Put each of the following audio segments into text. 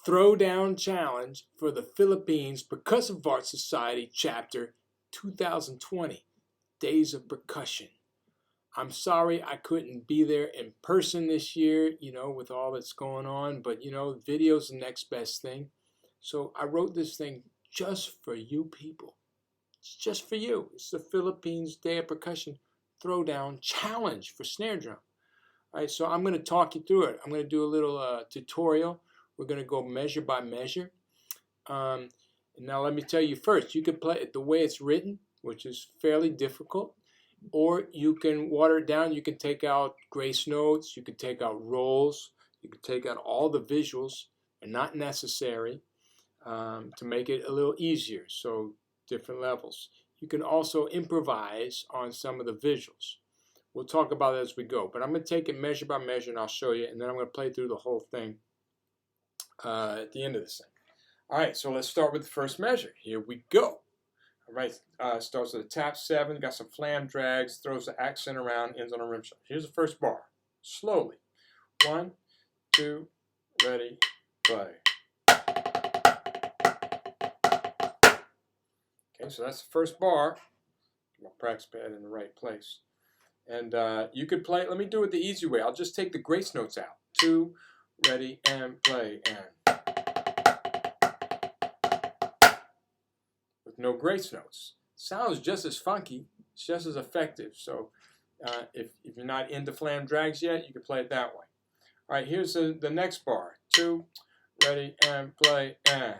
Throwdown Challenge for the Philippines Percussive Arts Society Chapter 2020, Days of Percussion. I'm sorry I couldn't be there in person this year, with all that's going on, but video's the next best thing. So I wrote this thing just for you people. It's just for you. It's the Philippines Day of Percussion Throwdown Challenge for snare drum. All right, so I'm going to talk you through it. I'm going to do a little tutorial. We're going to go measure by measure. And now let me tell you first, you can play it the way it's written, which is fairly difficult, or you can water it down. You can take out grace notes, you can take out rolls, you can take out all the visuals. They're not necessary to make it a little easier, so different levels. You can also improvise on some of the visuals. We'll talk about it as we go, but I'm going to take it measure by measure and I'll show you, and then I'm going to play through the whole thing at the end of this thing. All right, so let's start with the first measure. Here we go. All right, starts with a tap 7, got some flam drags, throws the accent around, ends on a rim shot. Here's the first bar. Slowly. 1, 2, ready, play. Okay, so that's the first bar. Get my practice pad in the right place. And you could play, let me do it the easy way. I'll just take the grace notes out. 2, ready, and play, and. With no grace notes. Sounds just as funky, it's just as effective. So if you're not into flam drags yet, you can play it that way. All right, here's the next bar. 2, ready, and play, and.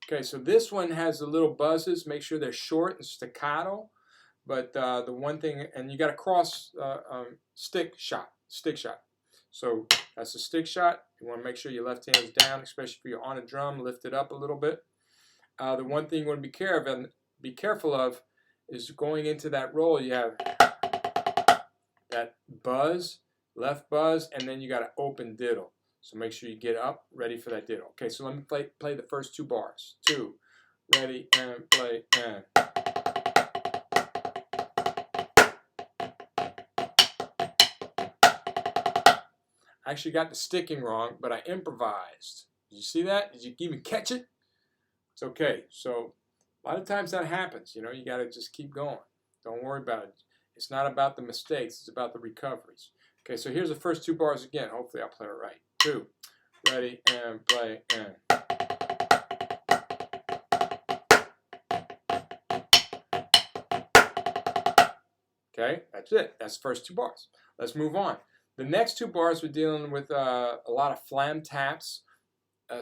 Okay, so this one has the little buzzes. Make sure they're short and staccato. But the one thing, and you got a cross stick shot. So that's a stick shot. You want to make sure your left hand is down, especially if you're on a drum. Lift it up a little bit. The one thing you want to be careful of is going into that roll. You have that buzz, left buzz, and then you got an open diddle. So make sure you get up, ready for that diddle. Okay, so let me play the first 2 bars. 2, ready, and play, and. I actually got the sticking wrong, but I improvised. Did you see that? Did you even catch it? It's okay. So a lot of times that happens. You got to just keep going. Don't worry about it. It's not about the mistakes. It's about the recoveries. Okay, so here's the first 2 bars again. Hopefully I'll play it right. 2, ready, and play, and. Okay, that's it. That's the first 2 bars. Let's move on. The next 2 bars, we're dealing with a lot of flam taps,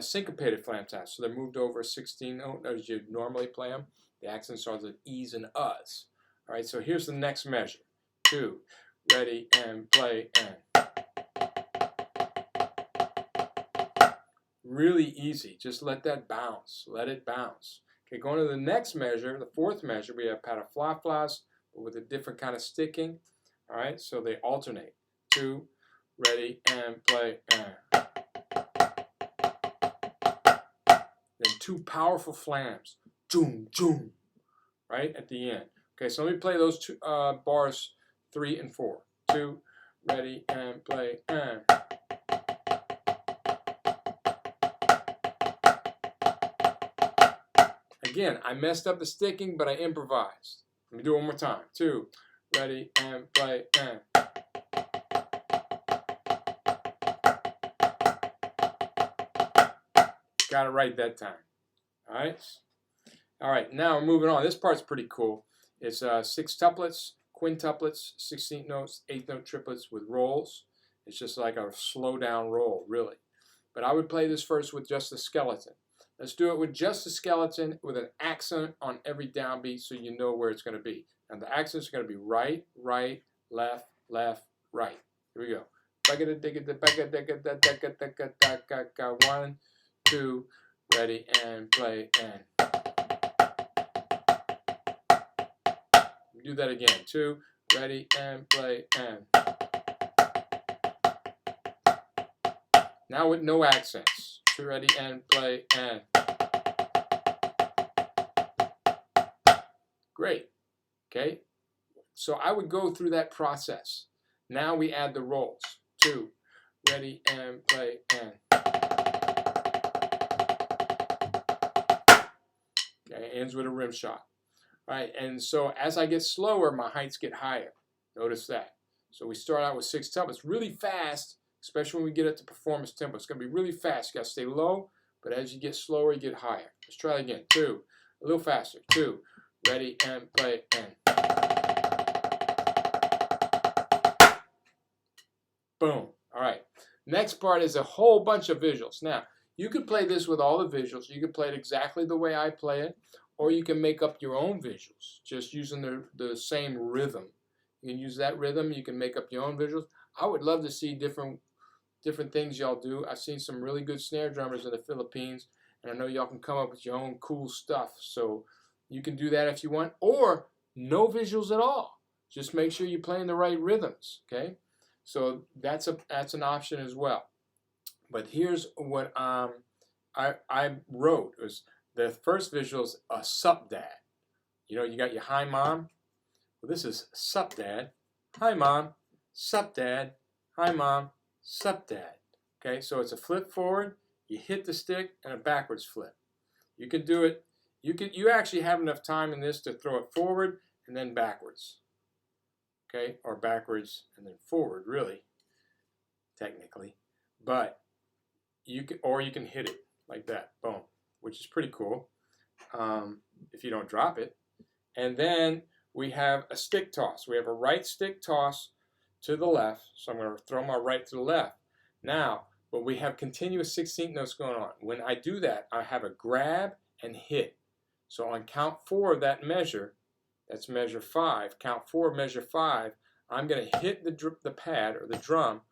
syncopated flam taps. So they're moved over a 16 note as you normally play them. The accent starts with E's and U's. All right, so here's the next measure. 2, ready, and play, and. Really easy. Just let that bounce. Let it bounce. Okay, going to the next measure, the 4th measure, we have patafla-flas, but with a different kind of sticking. All right, so they alternate. 2, ready, and play, and. Then 2 powerful flams. Joom, joom. Right at the end. Okay, so let me play those 2 bars 3 and 4. 2, ready, and play, and. Again, I messed up the sticking, but I improvised. Let me do it one more time. 2, ready, and play, and. Got it right that time. All right. All right. Now we're moving on. This part's pretty cool. It's 6 tuplets, quintuplets, 16th notes, 8th note triplets with rolls. It's just like a slow down roll, really. But I would play this first with just the skeleton. Let's do it with just the skeleton with an accent on every downbeat so you know where it's going to be. And the accents are going to be right, right, left, left, right. Here we go. 1, 2, ready, and play, and. Do that again. 2, ready, and play, and. Now with no accents. 2, ready, and play, and. Great. Okay. So I would go through that process. Now we add the rolls. 2, ready, and play, and. Okay, ends with a rim shot. All right, and so as I get slower, my heights get higher. Notice that. So we start out with 6 tempo. It's really fast, especially when we get at the performance tempo. It's going to be really fast. You got to stay low, but as you get slower, you get higher. Let's try it again. 2, a little faster. 2, ready, and play, and. Boom. All right. Next part is a whole bunch of visuals. Now, you could play this with all the visuals. You could play it exactly the way I play it, or you can make up your own visuals, just using the same rhythm. You can use that rhythm. You can make up your own visuals. I would love to see different things y'all do. I've seen some really good snare drummers in the Philippines, and I know y'all can come up with your own cool stuff. So you can do that if you want, or no visuals at all. Just make sure you're playing the right rhythms, okay? So that's an option as well. But here's what I wrote. It was the first visual is a sup dad. You know, you got your hi mom. Well, this is sup dad. Hi mom. Sup dad. Hi mom. Sup dad. Okay, so it's a flip forward. You hit the stick and a backwards flip. You can do it. You actually have enough time in this to throw it forward and then backwards. Okay, or backwards and then forward, really, technically. But you can hit it like that, boom, which is pretty cool if you don't drop it. And then we have a stick toss. We have a right stick toss to the left, so I'm going to throw my right to the left. Now, but we have continuous 16th notes going on. When I do that, I have a grab and hit. So on count 4 of that measure, that's measure 5, count 4, measure 5, I'm going to hit the pad or the drum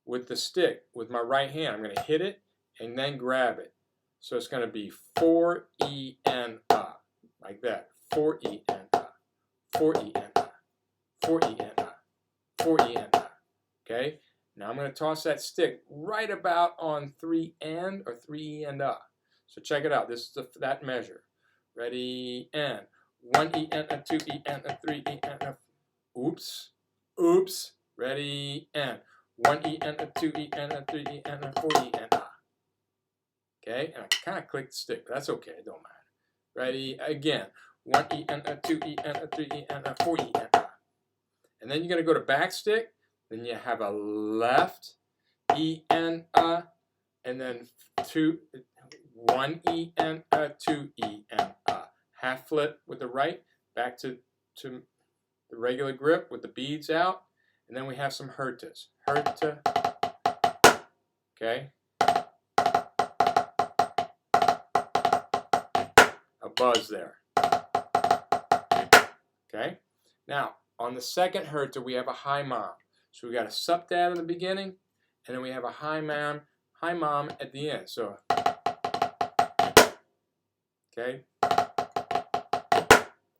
with the stick with my right hand. I'm going to hit it and then grab it. So it's going to be 4 E N A, like that. 4 E N A, 4 E N A, 4 E N A, 4 E N A. Okay. Now I'm going to toss that stick right about on 3 and or 3 E and A. So check it out. This is that measure. Ready, and 1 E and a, 2 E and a, 3 E and a. Oops. Oops. Ready, and 1 E and a, 2 E and a, 3 E and a, 4 E and A. Okay, and I kind of clicked the stick, but that's okay, it don't matter. Ready, again. 1 E and a, 2 E and a, 3 E and a, 4 E and A. And then you're going to go to back stick. Then you have a left E and A, and then 1 E and a, 2 E and A. Half flip with the right, back to the regular grip with the beads out, and then we have some hertas. Herta, okay. A buzz there. Okay. Now on the second herta we have a high mom. So we got a sup dad in the beginning, and then we have a high mom at the end. So, okay.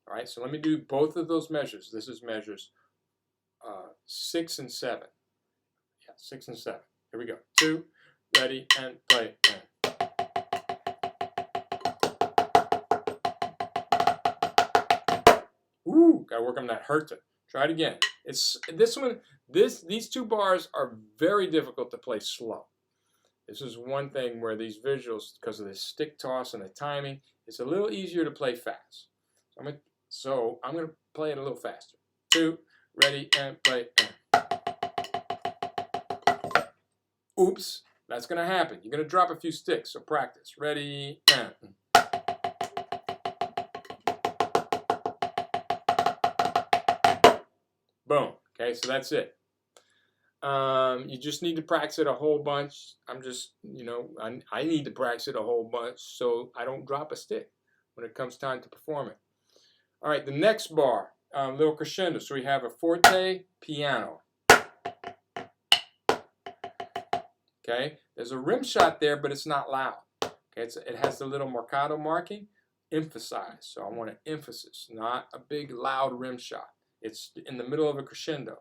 All right, so let me do both of those measures. This is measures 6 and 7. Yeah, 6 and 7. Here we go. 2, ready, and play. And. Ooh, gotta work on that herta. Try it again. These 2 bars are very difficult to play slow. This is one thing where these visuals, because of the stick toss and the timing, it's a little easier to play fast. So I'm going to play it a little faster. 2, ready, and play. And. Oops, that's going to happen. You're going to drop a few sticks, so practice. Ready, and. Boom. Okay, so that's it. You just need to practice it a whole bunch. I need to practice it a whole bunch so I don't drop a stick when it comes time to perform it. All right, the next bar, little crescendo. So we have a forte, piano. Okay, there's a rim shot there, but it's not loud. Okay, it has the little marcato marking, emphasize. So I want an emphasis, not a big loud rim shot. It's in the middle of a crescendo.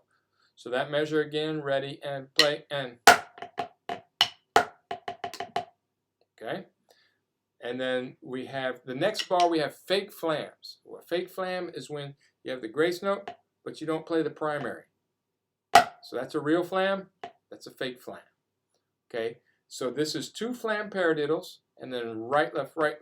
So that measure again, ready, and play, and. Okay. And then we have the next bar, we have fake flams. Well, a fake flam is when you have the grace note, but you don't play the primary. So that's a real flam, that's a fake flam. Okay, so this is 2 flam paradiddles, and then right, left, right,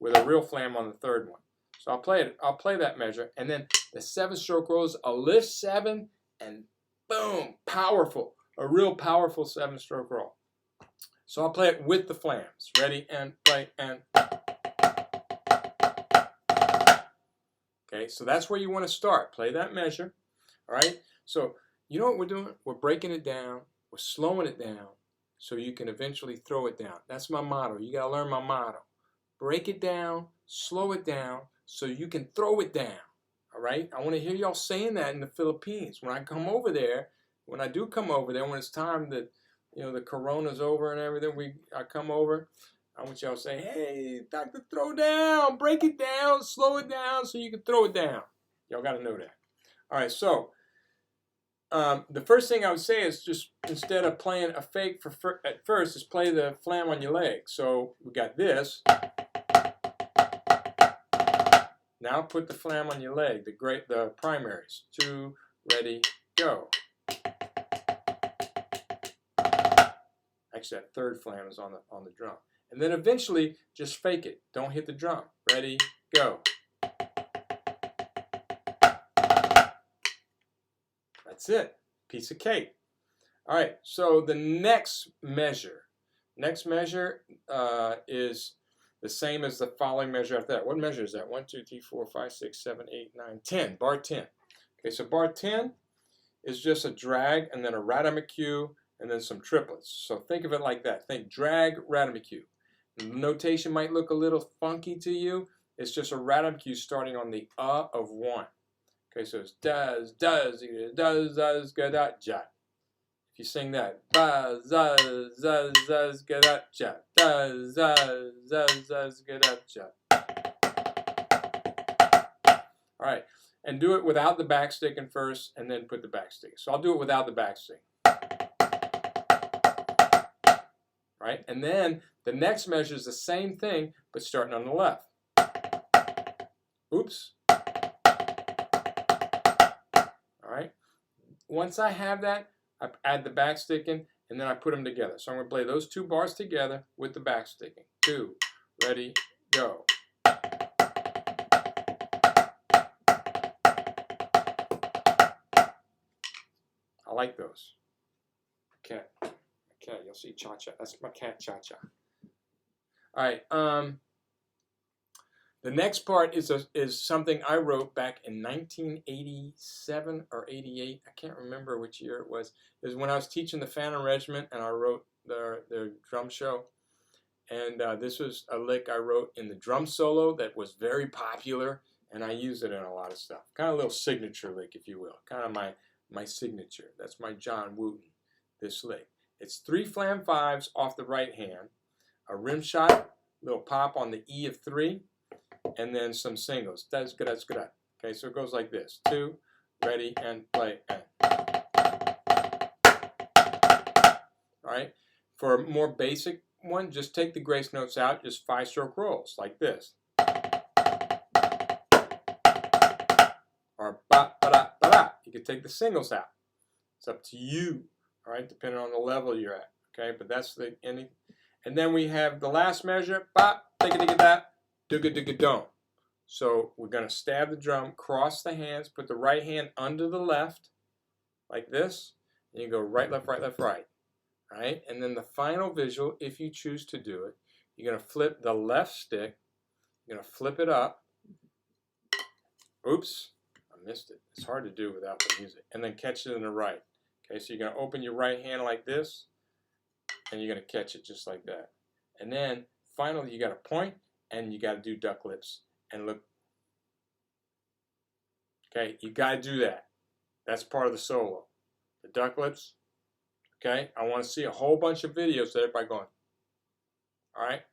with a real flam on the third one. So I'll play it. I'll play that measure, and then the 7-stroke roll is a lift 7, and boom, powerful, a real powerful 7-stroke roll. So I'll play it with the flams. Ready, and play, and. Okay, so that's where you want to start. Play that measure. All right, so you know what we're doing? We're breaking it down. We're slowing it down so you can eventually throw it down. That's my motto. You got to learn my motto. Break it down, slow it down so you can throw it down. All right, I want to hear y'all saying that in the Philippines. When I come over there, when I do come over there, when it's time that, you know, the corona's over and everything, I come over, I want y'all to say, hey, Dr. Throw Down, break it down, slow it down so you can throw it down. Y'all got to know that. All right, so the first thing I would say is just instead of playing a fake at first, is play the flam on your leg. So we got this. Now put the flam on your leg, the primaries. 2, ready, go. Actually, that third flam is on the drum. And then eventually, just fake it. Don't hit the drum. Ready, go. That's it. Piece of cake. All right, so the next measure is the same as the following measure after that. What measure is that? 1, 2, 3, 4, 5, 6, 7, 8, 9, 10. Bar 10. Okay, so bar 10 is just a drag and then a Radamacue and then some triplets. So think of it like that. Think drag, Radamacue. The notation might look a little funky to you. It's just a Radamacue starting on the of 1. Okay, so it's does, ga da ja. If you sing that, ba zaz zaz zaz ga da ja, does zaz ga da ja. All right, and do it without the backsticking first, and then put the backstick. So I'll do it without the backstick. Right, and then the next measure is the same thing, but starting on the left. Oops. All right. Once I have that, I add the backsticking, and then I put them together. So I'm going to play those 2 bars together with the backsticking. 2, ready, go. I like those. Okay. Okay, you'll see cha-cha. That's my cat cha-cha. All right. The next part is something I wrote back in 1987 or 88. I can't remember which year it was. It was when I was teaching the Phantom Regiment, and I wrote their drum show. And this was a lick I wrote in the drum solo that was very popular, and I use it in a lot of stuff. Kind of a little signature lick, if you will. Kind of my signature. That's my John Wooten, this lick. It's 3 flam 5s off the right hand, a rim shot, little pop on the E of 3, and then some singles. That's good. That's good. Okay, so it goes like this: 2, ready, and play. And. All right. For a more basic one, just take the grace notes out. Just 5-stroke rolls like this. Or ba ba da ba da. You can take the singles out. It's up to you. All right, depending on the level you're at. Okay, but that's the ending. And then we have the last measure. Ba digga digga da. Dugga dugga don't. So we're going to stab the drum, cross the hands, put the right hand under the left, like this, and you go right, left, right, left, right. All right, and then the final visual, if you choose to do it, you're going to flip the left stick, you're going to flip it up. Oops, I missed it. It's hard to do without the music. And then catch it in the right. Okay, so you're going to open your right hand like this, and you're going to catch it just like that. And then finally, you got to point, and you got to do duck lips and look. Okay, you got to do that. That's part of the solo. The duck lips. Okay, I want to see a whole bunch of videos of everybody going. All right,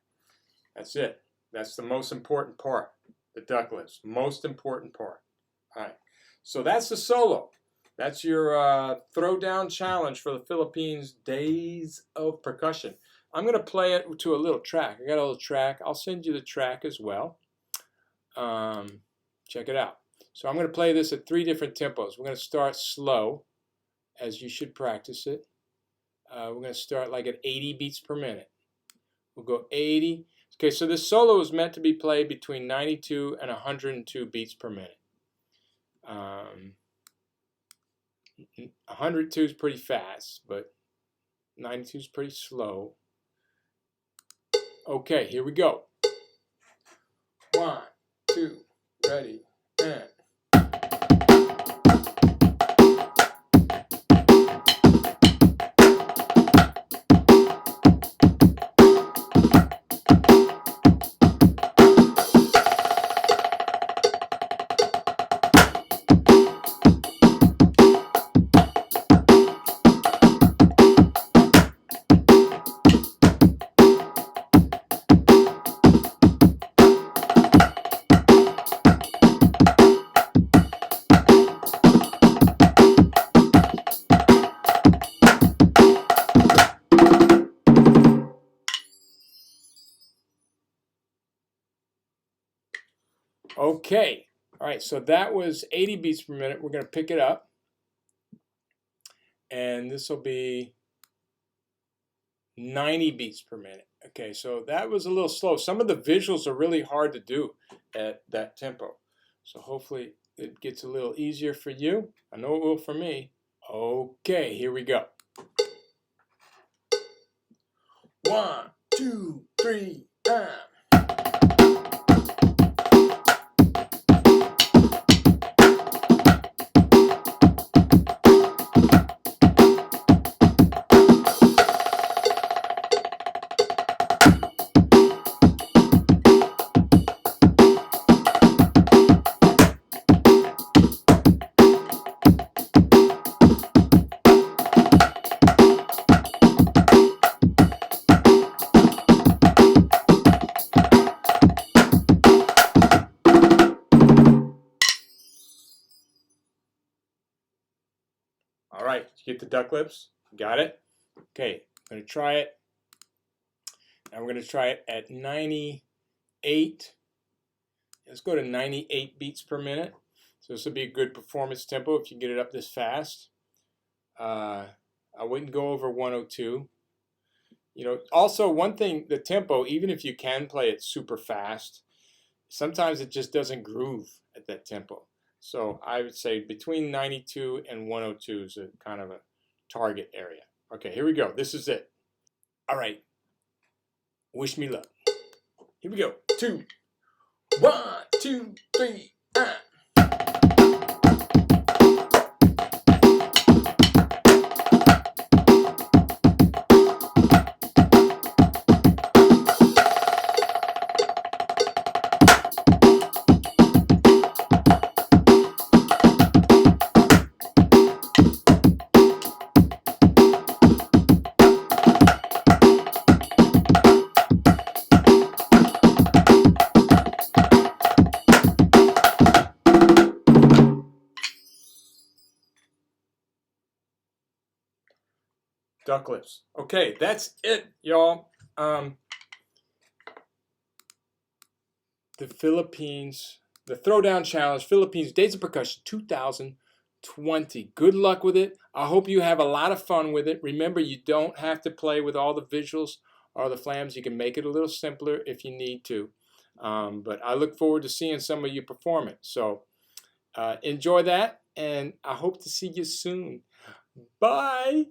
that's it. That's the most important part. The duck lips, most important part. All right, so that's the solo. That's your throwdown challenge for the Philippines Days of Percussion. I'm going to play it to a little track. I got a little track. I'll send you the track as well. Check it out. So I'm going to play this at 3 different tempos. We're going to start slow, as you should practice it. We're going to start like at 80 beats per minute. We'll go 80. Okay, so this solo is meant to be played between 92 and 102 beats per minute. 102 is pretty fast, but 92 is pretty slow. Okay, here we go. 1, 2, ready, and... Okay, all right, so that was 80 beats per minute. We're going to pick it up, and this will be 90 beats per minute. Okay, so that was a little slow. Some of the visuals are really hard to do at that tempo. So hopefully it gets a little easier for you. I know it will for me. Okay, here we go. 1, 2, 3, and... All right, did you get the duck lips? Got it? Okay, I'm going to try it. And we're going to try it at 98. Let's go to 98 beats per minute. So this will be a good performance tempo if you get it up this fast. I wouldn't go over 102. You know, also one thing, the tempo, even if you can play it super fast, sometimes it just doesn't groove at that tempo. So I would say between 92 and 102 is a kind of a target area. Okay, here we go. This is it. All right. Wish me luck. Here we go. 2, 1, 2, 3, and... duck lips. Okay, that's it, y'all. The Philippines, the Throwdown Challenge, Philippines Days of Percussion 2020. Good luck with it. I hope you have a lot of fun with it. Remember, you don't have to play with all the visuals or the flams. You can make it a little simpler if you need to. But I look forward to seeing some of you perform it. So enjoy that, and I hope to see you soon. Bye.